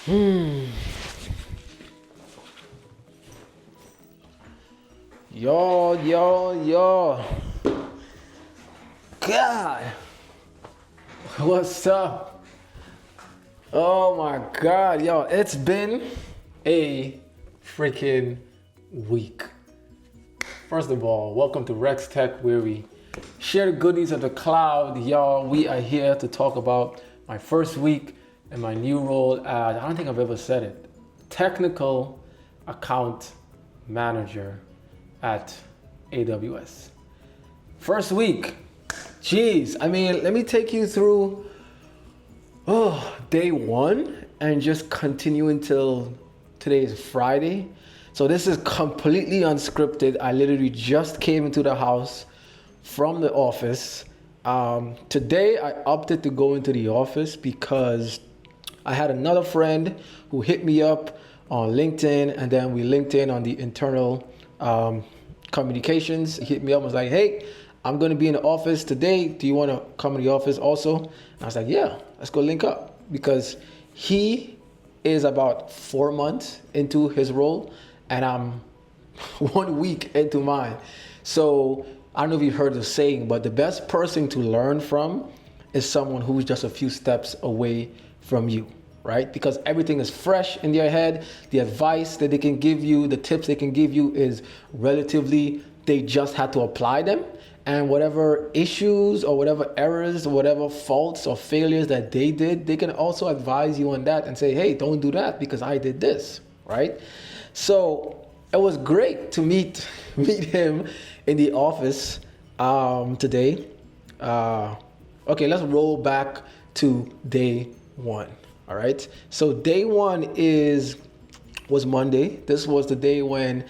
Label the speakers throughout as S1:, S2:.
S1: Hmm. Yo. God. What's up? Oh my God, yo, it's been a freaking week. First of all, welcome to REXTECH, where we share the goodies of the cloud. Y'all, we are here to talk about my first week in my new role as, I don't think I've ever said it, technical account manager at AWS. First week, geez, let me take you through day one and just continue until today is Friday. So this is completely unscripted. I literally just came into the house from the office. Today I opted to go into the office because I had another friend who hit me up on LinkedIn, and then we linked in on the internal communications. He hit me up and was like, hey, I'm gonna be in the office today. Do you wanna come to the office also? And I was like, yeah, let's go link up, because he is about 4 months into his role and I'm 1 week into mine. So I don't know if you've heard the saying, but the best person to learn from is someone who's just a few steps away from you, right? Because everything is fresh in their head. The advice that they can give you, the tips they can give you is relatively, they just had to apply them. And whatever issues or whatever errors or whatever faults or failures that they did, they can also advise you on that and say, hey, don't do that because I did this, right? So it was great to meet him in the office today. Okay, let's roll back to day one. All right. So day one was Monday. This was the day when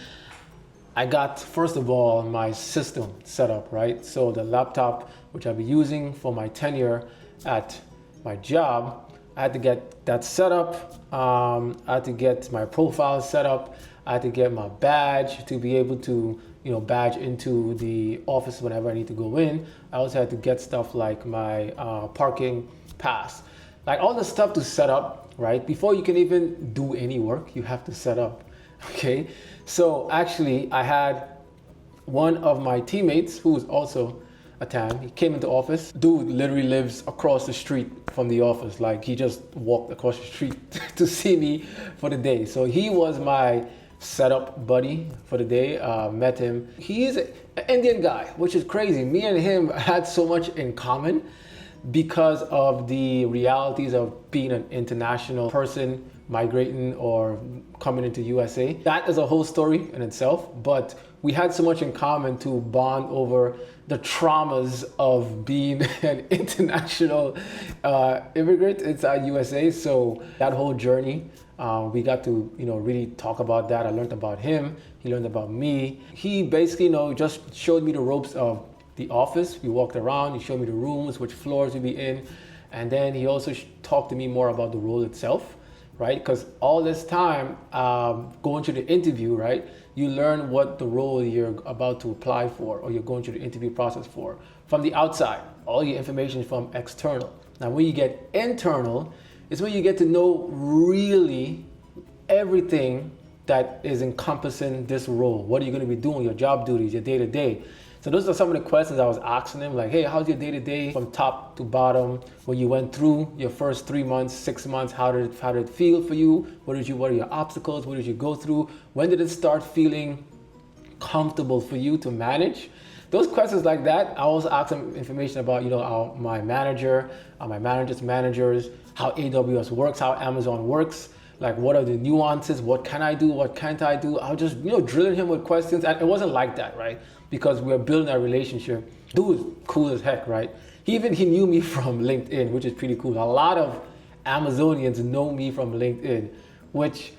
S1: I got, first of all, my system set up, right? So the laptop, which I'll be using for my tenure at my job, I had to get that set up. I had to get my profile set up. I had to get my badge to be able to, badge into the office whenever I need to go in. I also had to get stuff like my parking pass. Like all the stuff to set up, right? Before you can even do any work, you have to set up, okay? So actually, I had one of my teammates who was also a TAM. He came into office. Dude literally lives across the street from the office. Like he just walked across the street to see me for the day. So he was my setup buddy for the day. Met him. He's an Indian guy, which is crazy. Me and him had so much in common because of the realities of being an international person migrating or coming into USA. That is a whole story in itself, but we had so much in common to bond over the traumas of being an international immigrant inside USA. So that whole journey, we got to really talk about that. I learned about him, he learned about me. He basically just showed me the ropes of the office. We walked around, he showed me the rooms, which floors we'd be in, and then he also talked to me more about the role itself, right? Because all this time going through the interview, right, you learn what the role you're about to apply for or you're going through the interview process for from the outside. All your information is from external. Now when you get internal, it's when you get to know really everything that is encompassing this role. What are you going to be doing, your job duties, your day-to-day. So those are some of the questions I was asking him, like, hey, how's your day-to-day from top to bottom? When you went through your first 3 months, 6 months, how did it feel for you? What are your obstacles? What did you go through? When did it start feeling comfortable for you to manage? Those questions like that, I also asked him information about, my manager, my manager's managers, how AWS works, how Amazon works. Like, what are the nuances? What can I do? What can't I do? I was just, drilling him with questions. And it wasn't like that, right? Because we're building a relationship. Dude is cool as heck, right? He knew me from LinkedIn, which is pretty cool. A lot of Amazonians know me from LinkedIn, which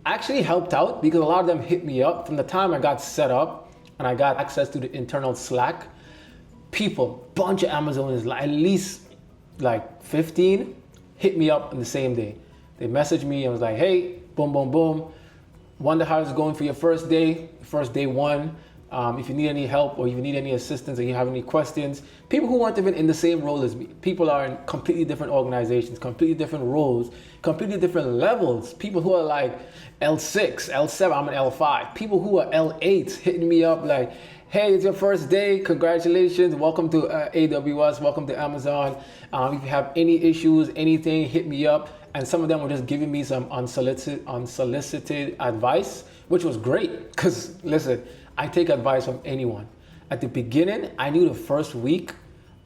S1: actually helped out because a lot of them hit me up from the time I got set up and I got access to the internal Slack. Bunch of Amazonians, at least like 15, hit me up on the same day. They messaged me and was like, hey, boom, boom, boom. Wonder how it's going for your first day one. If you need any help or if you need any assistance or you have any questions, people who aren't even in the same role as me, people are in completely different organizations, completely different roles, completely different levels. People who are like L6, L7, I'm an L5. People who are L8 hitting me up like, hey, it's your first day, congratulations, welcome to AWS, welcome to Amazon. If you have any issues, anything, hit me up. And some of them were just giving me some unsolicited advice, which was great, because listen, I take advice from anyone. At the beginning, I knew the first week,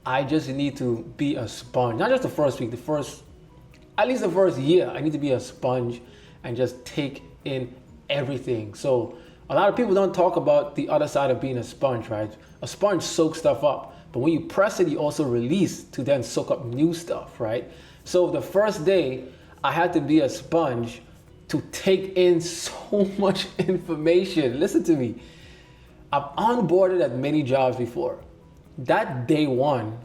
S1: I just need to be a sponge. Not just the first week, at least the first year, I need to be a sponge and just take in everything. So a lot of people don't talk about the other side of being a sponge, right? A sponge soaks stuff up, but when you press it, you also release to then soak up new stuff, right? So the first day, I had to be a sponge to take in so much information. Listen to me. I've onboarded at many jobs before. That day one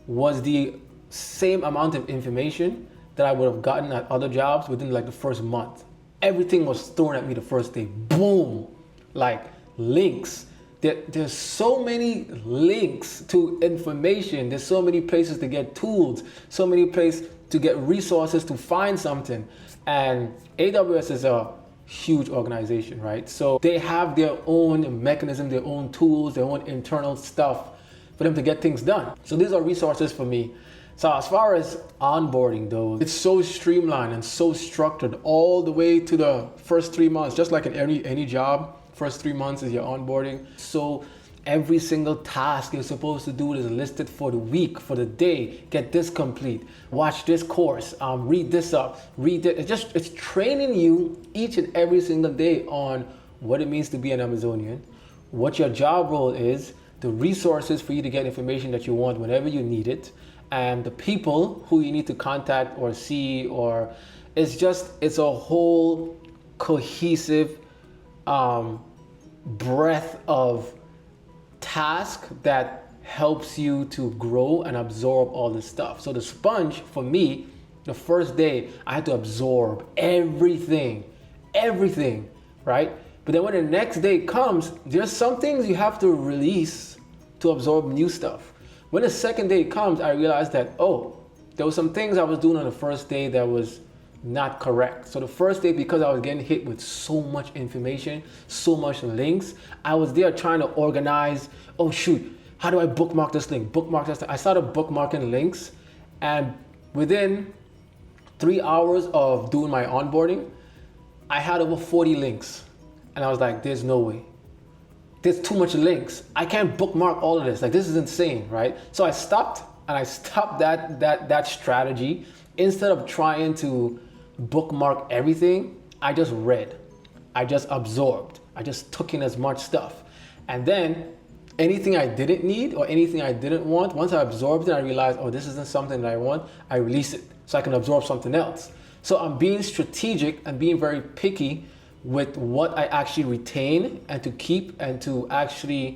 S1: was the same amount of information that I would have gotten at other jobs within like the first month. Everything was thrown at me the first day. Boom. Like links. There's so many links to information. There's so many places to get tools, so many places to get resources to find something. And AWS is a huge organization, right? So they have their own mechanism, their own tools, their own internal stuff for them to get things done. So these are resources for me. So as far as onboarding though, it's so streamlined and so structured all the way to the first 3 months, just like in any job. First 3 months is your onboarding. So every single task you're supposed to do is listed for the week, for the day. Get this complete, watch this course, read this up, read it. It's training you each and every single day on what it means to be an Amazonian, what your job role is, the resources for you to get information that you want whenever you need it, and the people who you need to contact or see, or it's a whole cohesive breadth of task that helps you to grow and absorb all this stuff. So the sponge, for me, the first day, I had to absorb everything, right? But then when the next day comes, there's some things you have to release to absorb new stuff. When the second day comes, I realized that, oh, there were some things I was doing on the first day that was not correct. So the first day, because I was getting hit with so much information, so much links, I was there trying to organize, oh shoot, how do I bookmark this link, bookmark this link? I started bookmarking links, and within 3 hours of doing my onboarding, I had over 40 links. And I was like, there's no way. There's too much links. I can't bookmark all of this. Like, this is insane, right? So I stopped that strategy. Instead of trying to bookmark everything, I just read, I just absorbed, I just took in as much stuff. And then anything I didn't need or anything I didn't want, once I absorbed it, I realized, oh, this isn't something that I want, I release it so I can absorb something else. So I'm being strategic and being very picky with what I actually retain and to keep and to actually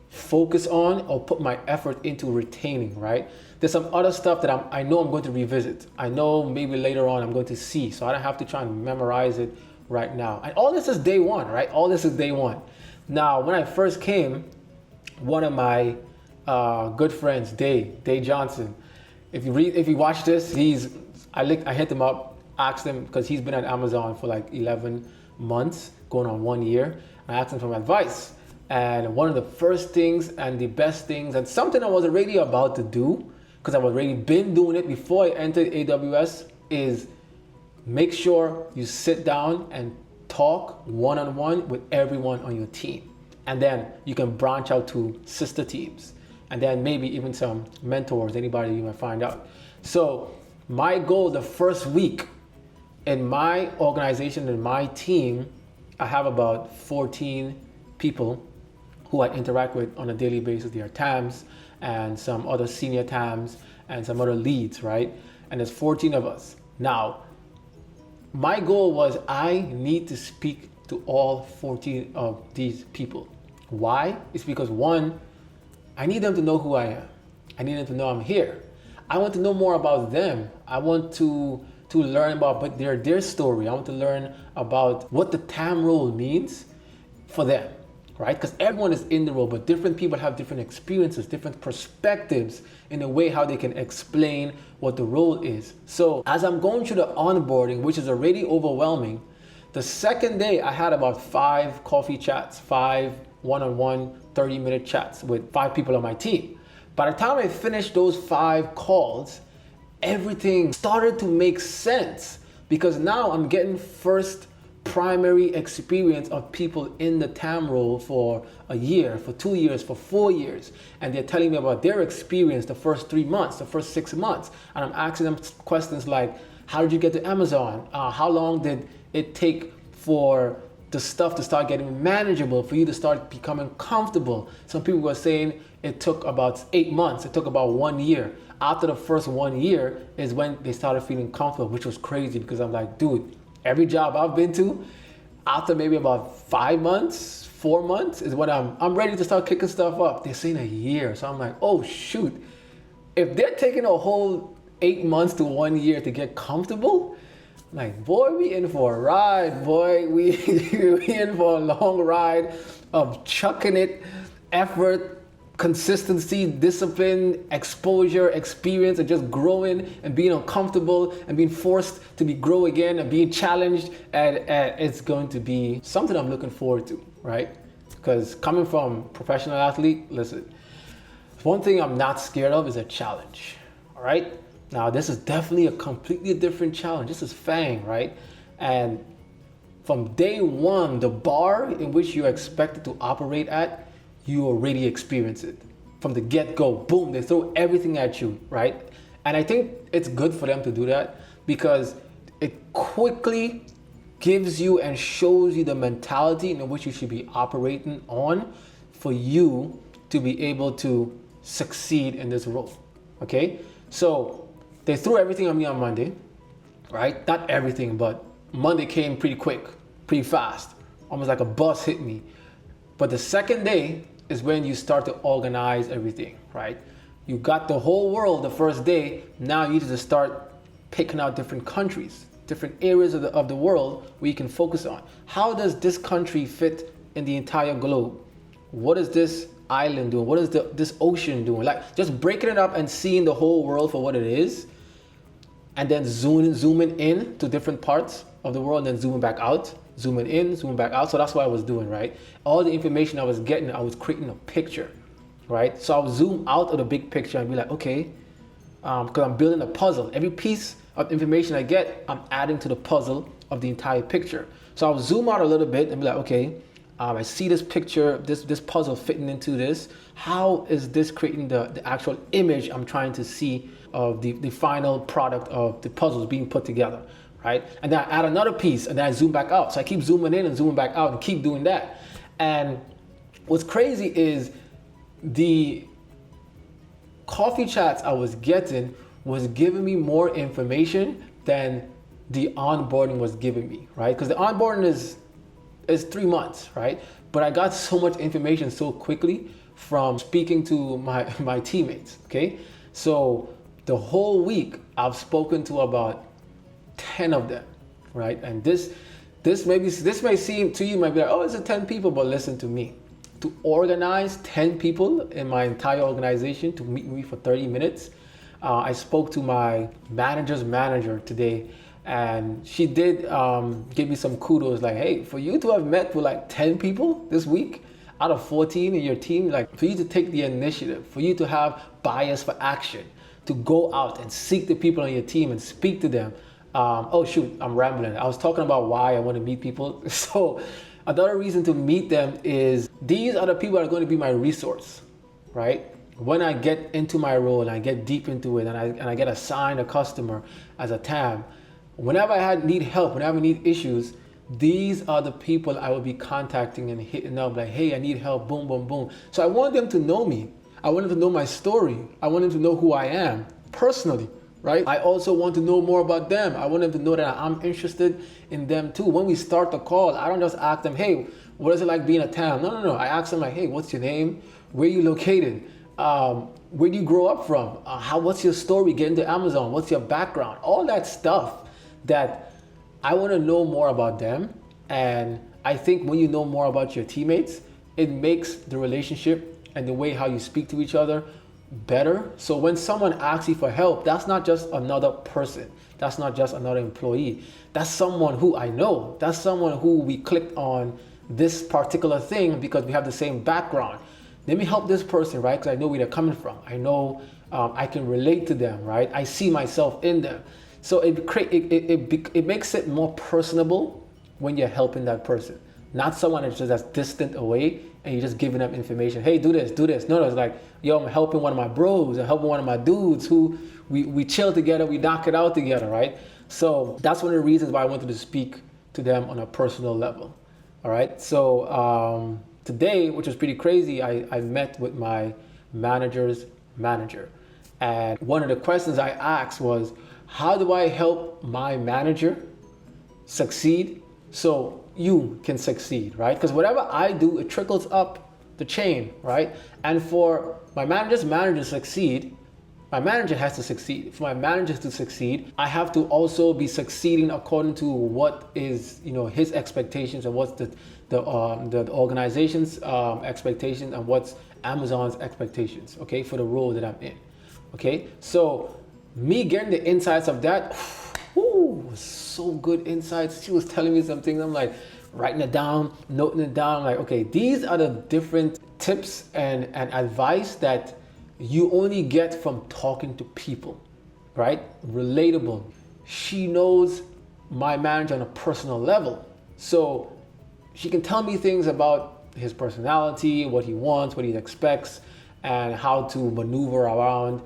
S1: focus on or put my effort into retaining, right? There's some other stuff that I know I'm going to revisit. I know maybe later on I'm going to see, so I don't have to try and memorize it right now. And all this is day one, right? All this is day one. Now, when I first came, one of my good friends, Day Johnson, if you watch this, I hit him up, asked him, because he's been at Amazon for like 11 months, going on 1 year. I asked him for advice. And one of the first things and the best things, and something I was already about to do, because I've already been doing it before I entered AWS, is make sure you sit down and talk one-on-one with everyone on your team. And then you can branch out to sister teams, and then maybe even some mentors, anybody you might find out. So my goal the first week in my organization, in my team, I have about 14 people who I interact with on a daily basis. They are TAMs and some other senior TAMs and some other leads, right? And there's 14 of us. Now, my goal was I need to speak to all 14 of these people. Why? It's because one, I need them to know who I am. I need them to know I'm here. I want to know more about them. I want to learn about their story. I want to learn about what the TAM role means for them. right? Because everyone is in the role, but different people have different experiences, different perspectives in a way how they can explain what the role is. So as I'm going through the onboarding, which is already overwhelming, the second day I had about 5 coffee chats, 5 one-on-one 30-minute chats with 5 people on my team. By the time I finished those 5 calls, everything started to make sense because now I'm getting first primary experience of people in the TAM role for a year, for 2 years, for 4 years. And they're telling me about their experience the first 3 months, the first 6 months. And I'm asking them questions like, how did you get to Amazon? How long did it take for the stuff to start getting manageable, for you to start becoming comfortable? Some people were saying it took about 8 months, it took about 1 year. After the first 1 year is when they started feeling comfortable, which was crazy because I'm like, dude, every job I've been to, after maybe about 5 months, 4 months is when I'm ready to start kicking stuff up. They're saying a year. So I'm like, oh shoot. If they're taking a whole 8 months to 1 year to get comfortable, I'm like, boy, we in for a ride, boy. We in for a long ride of chucking it, effort, consistency, discipline, exposure, experience, and just growing and being uncomfortable and being forced to grow again and being challenged. And it's going to be something I'm looking forward to, right? Because coming from professional athlete, listen, one thing I'm not scared of is a challenge, all right? Now, this is definitely a completely different challenge. This is FANG, right? And from day one, the bar in which you're expected to operate at, you already experience it. From the get-go, boom, they throw everything at you, right? And I think it's good for them to do that because it quickly gives you and shows you the mentality in which you should be operating on for you to be able to succeed in this role, okay? So they threw everything on me on Monday, right? Not everything, but Monday came pretty quick, pretty fast, almost like a bus hit me. But the second day is when you start to organize everything, right? You got the whole world the first day. Now you need to start picking out different countries, different areas of the world where you can focus on. How does this country fit in the entire globe? What is this island doing? What is this ocean doing? Like just breaking it up and seeing the whole world for what it is, and then zooming in to different parts of the world, and then zooming back out, zooming in, zooming back out. So that's what I was doing, right? All the information I was getting, I was creating a picture, right? So I would zoom out of the big picture and be like, okay, because I'm building a puzzle. Every piece of information I get, I'm adding to the puzzle of the entire picture. So I'll zoom out a little bit and be like, okay, I see this picture, this puzzle fitting into this. How is this creating the actual image I'm trying to see of the final product of the puzzles being put together, right? And then I add another piece and then I zoom back out. So I keep zooming in and zooming back out and keep doing that. And what's crazy is the coffee chats I was getting was giving me more information than the onboarding was giving me, right? Because the onboarding is 3 months, right? But I got so much information so quickly from speaking to my teammates, okay? So the whole week I've spoken to about 10 of them, right? And this may seem to you, might be like, oh, it's a 10 people, but listen to me. To organize 10 people in my entire organization to meet me for 30 minutes, I spoke to my manager's manager today, and she did give me some kudos, like, hey, for you to have met with like 10 people this week out of 14 in your team, like for you to take the initiative, for you to have bias for action, to go out and seek the people on your team and speak to them. Oh shoot, I'm rambling. I was talking about why I want to meet people. So another reason to meet them is these are the people that are going to be my resource, right? When I get into my role and I get deep into it and I get assigned a customer as a TAM, whenever I need help, whenever I need issues, these are the people I will be contacting and hitting up like, hey, I need help, boom, boom, boom. So I want them to know me. I want them to know my story. I want them to know who I am personally, right? I also want to know more about them. I want them to know that I'm interested in them too. When we start the call, I don't just ask them, hey, what is it like being a TAM? No. I ask them like, hey, what's your name? Where are you located? Where do you grow up from? What's your story getting to Amazon? What's your background? All that stuff that I want to know more about them. And I think when you know more about your teammates, it makes the relationship and the way how you speak to each other better. So when someone asks you for help, that's not just another person. That's not just another employee. That's someone who I know. That's someone who we clicked on this particular thing because we have the same background. Let me help this person, right? Because I know where they're coming from. I know I can relate to them, right? I see myself in them. So it makes it more personable when you're helping that person. Not someone that's distant away and you're just giving them information. Hey, do this, do this. No, it's like, yo, I'm helping one of my bros. I'm helping one of my dudes who we chill together, we knock it out together, right? So that's one of the reasons why I wanted to speak to them on a personal level. All right. So today, which was pretty crazy, I met with my manager's manager. And one of the questions I asked was, how do I help my manager succeed so you can succeed, right? Because whatever I do, it trickles up the chain, right? And for my manager's manager to succeed, my manager has to succeed. For my manager to succeed, I have to also be succeeding according to what is, his expectations and what's the organization's expectations and what's Amazon's expectations, okay, for the role that I'm in, okay? So me getting the insights of that, was so good insights. She was telling me some things. I'm like writing it down, noting it down. I'm like, okay, these are the different tips and advice that you only get from talking to people, right? Relatable. She knows my manager on a personal level. So she can tell me things about his personality, what he wants, what he expects, and how to maneuver around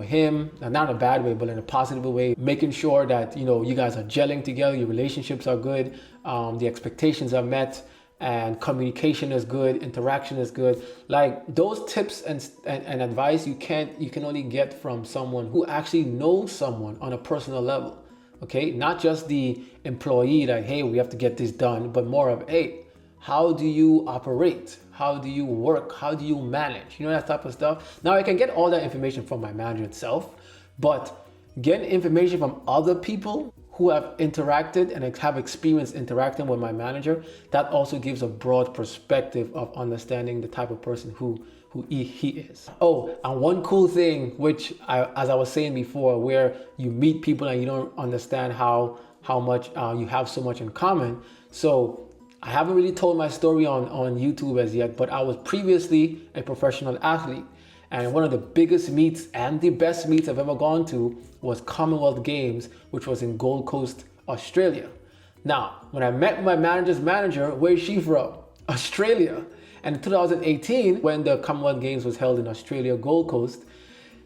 S1: him, not in a bad way, but in a positive way, making sure that, you guys are gelling together, your relationships are good, the expectations are met, and communication is good, interaction is good. Like those tips and advice you can only get from someone who actually knows someone on a personal level, okay? Not just the employee that, hey, we have to get this done, but more of, hey, how do you operate? How do you work? How do you manage? That type of stuff. Now I can get all that information from my manager itself, but getting information from other people who have interacted and have experience interacting with my manager, that also gives a broad perspective of understanding the type of person who he is. Oh, and one cool thing, which as I was saying before, where you meet people and you don't understand how much you have so much in common. So I haven't really told my story on YouTube as yet, but I was previously a professional athlete. And one of the biggest meets and the best meets I've ever gone to was Commonwealth Games, which was in Gold Coast, Australia. Now, when I met my manager's manager, where is she from? Australia. And in 2018, when the Commonwealth Games was held in Australia, Gold Coast,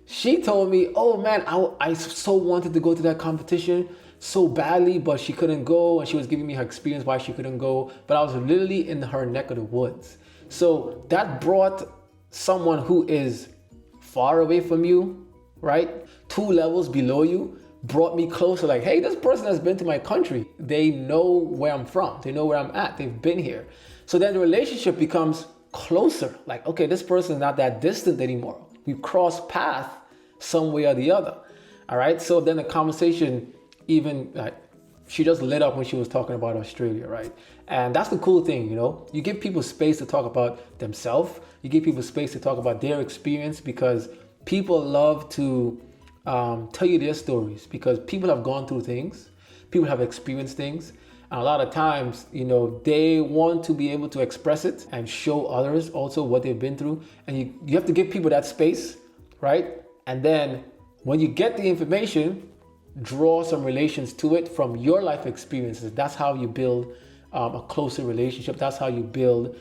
S1: she told me, oh man, I so wanted to go to that competition so badly, but she couldn't go, and she was giving me her experience why she couldn't go, but I was literally in her neck of the woods. So that brought someone who is far away from you, right? 2 levels below you, brought me closer, like, hey, this person has been to my country. They know where I'm from. They know where I'm at. They've been here. So then the relationship becomes closer. Like, okay, this person is not that distant anymore. We've crossed paths some way or the other. All right. So then the conversation she just lit up when she was talking about Australia, right? And that's the cool thing, you give people space to talk about themselves. You give people space to talk about their experience, because people love to tell you their stories, because people have gone through things, people have experienced things. And a lot of times, they want to be able to express it and show others also what they've been through. And you have to give people that space, right? And then when you get the information, draw some relations to it from your life experiences. That's how you build a closer relationship. That's how you build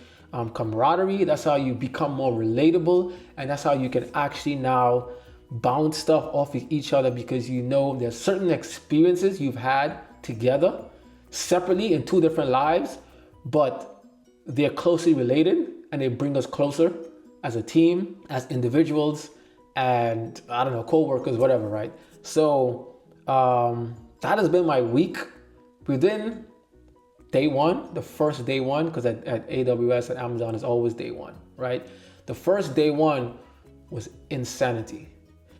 S1: camaraderie. That's how you become more relatable. And that's how you can actually now bounce stuff off of each other, because there's certain experiences you've had together separately in 2 different lives, but they're closely related and they bring us closer as a team, as individuals, and co-workers, whatever, right? So that has been my week. Within day one, the first day one, because at AWS and Amazon is always day one, right? The first day one was insanity.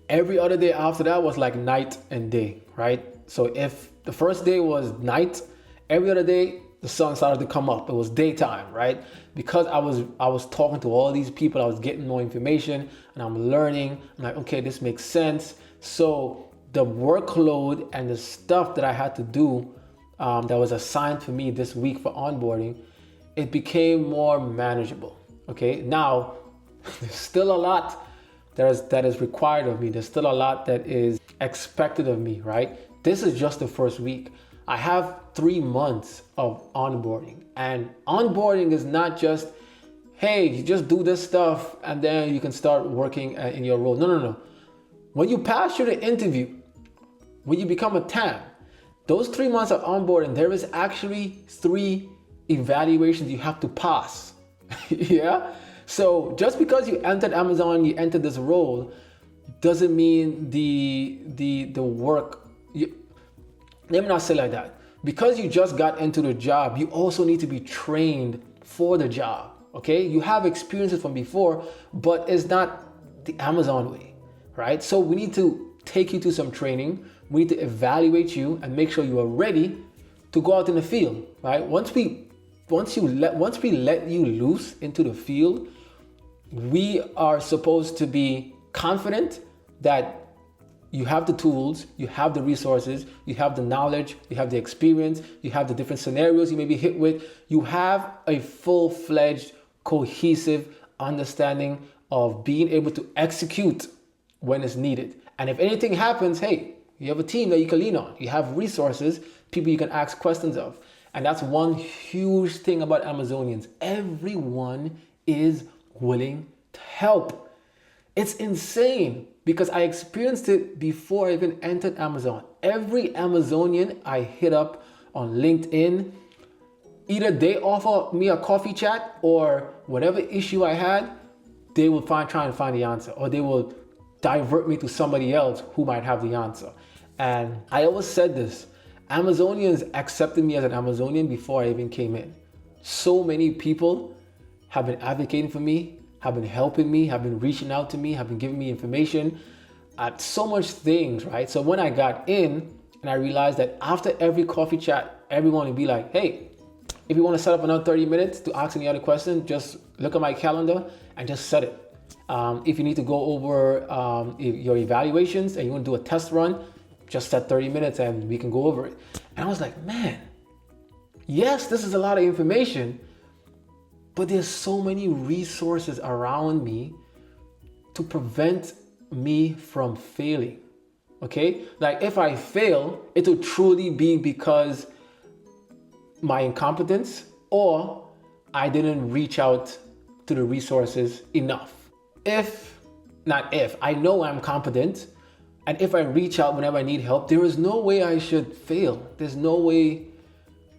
S1: Every other day after that was like night and day, right? So if the first day was night, every other day the sun started to come up. It was daytime, right? Because I was talking to all these people, I was getting more information and I'm learning. I'm like, okay, this makes sense. So the workload and the stuff that I had to do that was assigned for me this week for onboarding, it became more manageable. Okay, now there's still a lot that is required of me. There's still a lot that is expected of me, right? This is just the first week. I have 3 months of onboarding, and onboarding is not just, hey, you just do this stuff and then you can start working in your role. No. When you pass your interview, when you become a TAM, those 3 months of onboarding, there is actually 3 evaluations you have to pass. Yeah. So just because you entered Amazon, you entered this role, doesn't mean the work. Let me not say like that. Because you just got into the job, you also need to be trained for the job. Okay, you have experiences from before, but it's not the Amazon way, right? So we need to take you to some training. We need to evaluate you and make sure you are ready to go out in the field, right? Once we let you loose into the field, we are supposed to be confident that you have the tools, you have the resources, you have the knowledge, you have the experience, you have the different scenarios you may be hit with. You have a full-fledged, cohesive understanding of being able to execute when it's needed. And if anything happens, hey, you have a team that you can lean on. You have resources, people you can ask questions of. And that's one huge thing about Amazonians. Everyone is willing to help. It's insane because I experienced it before I even entered Amazon. Every Amazonian I hit up on LinkedIn, either they offer me a coffee chat or whatever issue I had, they will try and find the answer, or they will divert me to somebody else who might have the answer. And I always said this, Amazonians accepted me as an Amazonian before I even came in. So many people have been advocating for me, have been helping me, have been reaching out to me, have been giving me information at so much things, right? So when I got in and I realized that after every coffee chat, everyone would be like, hey, if you want to set up another 30 minutes to ask any other question, just look at my calendar and just set it. If you need to go over your evaluations and you want to do a test run, just set 30 minutes and we can go over it. And I was like, man, yes, this is a lot of information, but there's so many resources around me to prevent me from failing. Okay? Like if I fail, it will truly be because my incompetence or I didn't reach out to the resources enough. I know I'm competent, and if I reach out whenever I need help, there is no way I should fail. There's no way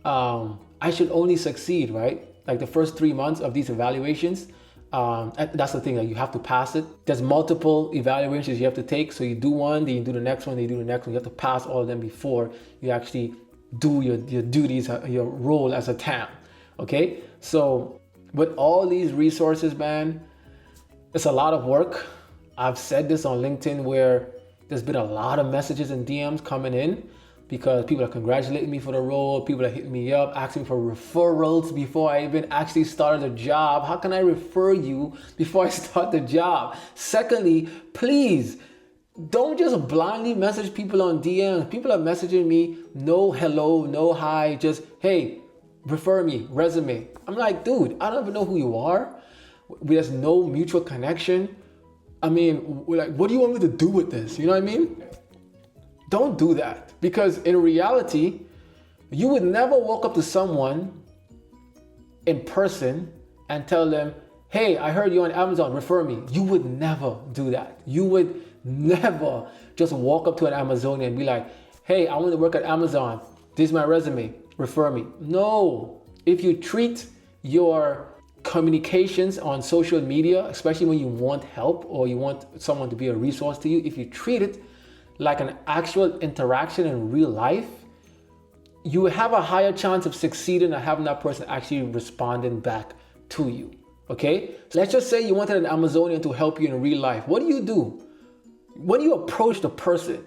S1: I should only succeed, right? Like the first 3 months of these evaluations, that's the thing, that you have to pass it. There's multiple evaluations you have to take. So you do one, then you do the next one, then you do the next one. You have to pass all of them before you actually do your duties, your role as a TAM, okay? So with all these resources, man, it's a lot of work. I've said this on LinkedIn where there's been a lot of messages and DMs coming in because people are congratulating me for the role. People are hitting me up, asking for referrals before I even actually started the job. How can I refer you before I start the job? Secondly, please don't just blindly message people on DMs. People are messaging me, no hello, no hi, just, hey, refer me, resume. I'm like, dude, I don't even know who you are. There's no mutual connection. I mean, like, what do you want me to do with this? You know what I mean? Don't do that, because in reality, you would never walk up to someone in person and tell them, hey, I heard you on Amazon, refer me. You would never do that. You would never just walk up to an Amazonian and be like, hey, I want to work at Amazon. This is my resume, refer me. No, if you treat your communications on social media, especially when you want help or you want someone to be a resource to you, if you treat it like an actual interaction in real life, you have a higher chance of succeeding and having that person actually responding back to you. Okay? So let's just say you wanted an Amazonian to help you in real life. What do? When you approach the person,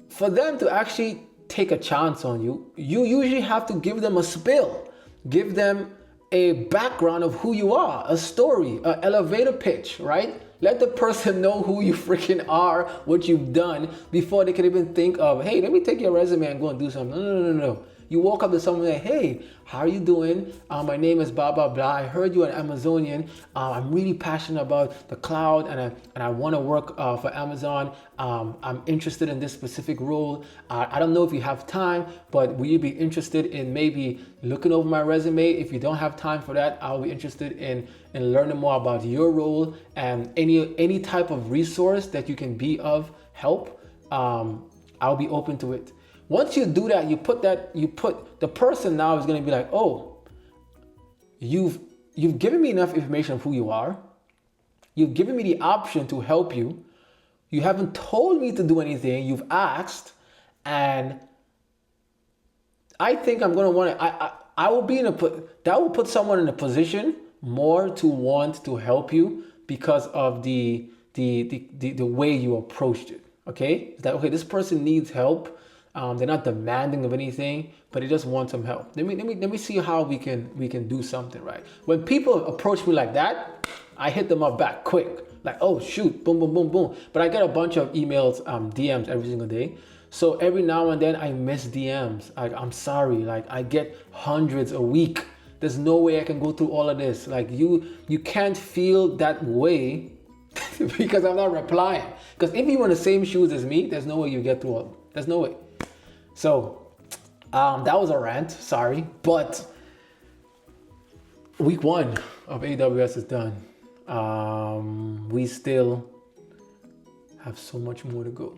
S1: for them to actually take a chance on you, you usually have to give them a spill, give them a background of who you are, a story, an elevator pitch, right? Let the person know who you freaking are, what you've done, before they can even think of, hey, let me take your resume and go and do something. No. You walk up to someone and say, hey, how are you doing? My name is blah, blah, blah. I heard you're an Amazonian. I'm really passionate about the cloud and I want to work for Amazon. I'm interested in this specific role. I don't know if you have time, but will you be interested in maybe looking over my resume? If you don't have time for that, I'll be interested in learning more about your role, and any type of resource that you can be of help. I'll be open to it. Once you do that, the person now is going to be like, oh, you've given me enough information of who you are. You've given me the option to help you. You haven't told me to do anything. You've asked, and I think I'm going to want to, I will be that will put someone in a position more to want to help you because of the way you approached it. Okay. It's that, okay, this person needs help. They're not demanding of anything, but they just want some help. Let me see how we can do something, right? When people approach me like that, I hit them up back quick. Like, oh shoot, boom, boom, boom, boom. But I get a bunch of emails, DMs every single day. So every now and then I miss DMs. I'm sorry, like I get hundreds a week. There's no way I can go through all of this. Like you can't feel that way because I'm not replying. Because if you were in the same shoes as me, there's no way you get through all. There's no way. So that was a rant, sorry, but week 1 of AWS is done. We still have so much more to go,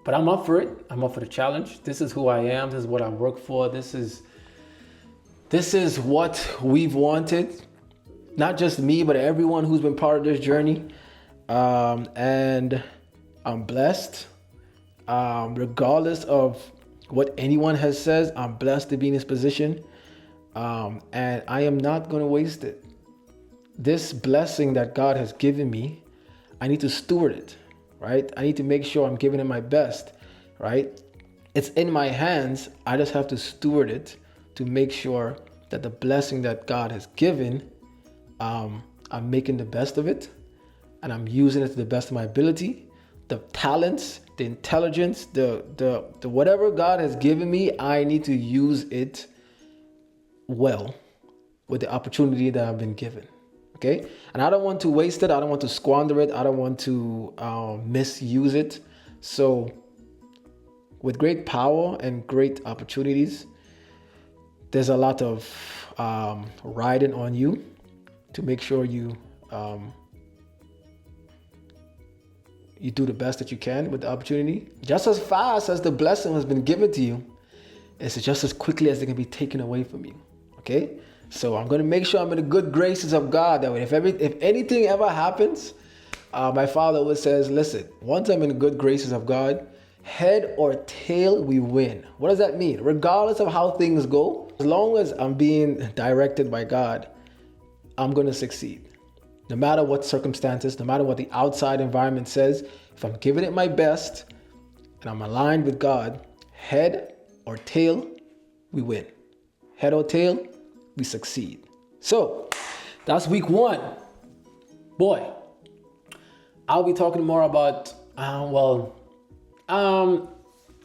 S1: but I'm up for it. I'm up for the challenge. This is who I am. This is what I work for. This is what we've wanted, not just me, but everyone who's been part of this journey. And I'm blessed, regardless of what anyone has said. I'm blessed to be in this position, and I am not going to waste it. This blessing that God has given me, I need to steward it, right? I need to make sure I'm giving it my best, right? It's in my hands. I just have to steward it to make sure that the blessing that God has given, I'm making the best of it, and I'm using it to the best of my ability. The talents, the intelligence, the whatever God has given me, I need to use it well with the opportunity that I've been given. Okay? And I don't want to waste it. I don't want to squander it. I don't want to misuse it. So with great power and great opportunities, there's a lot of riding on you to make sure you do the best that you can with the opportunity. Just as fast as the blessing has been given to you, it's just as quickly as it can be taken away from you. Okay? So I'm going to make sure I'm in the good graces of God. That way, if anything ever happens, my father always says, listen, once I'm in the good graces of God, head or tail, we win. What does that mean? Regardless of how things go, as long as I'm being directed by God, I'm going to succeed. No matter what circumstances, no matter what the outside environment says, if I'm giving it my best and I'm aligned with God, head or tail, we win. Head or tail, we succeed. So that's week 1. Boy, I'll be talking more about, I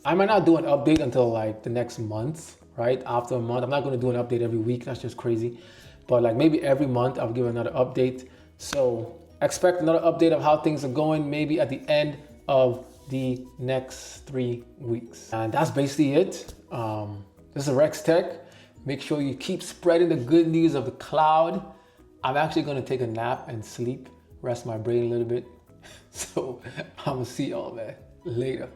S1: might not do an update until like the next month, right? After a month, I'm not going to do an update every week. That's just crazy. But like maybe every month I'll give another update. So expect another update of how things are going, maybe at the end of the next 3 weeks. And that's basically it. This is REXTECH. Make sure you keep spreading the good news of the cloud. I'm actually going to take a nap and sleep, rest my brain a little bit. So I'm going to see y'all, man, later.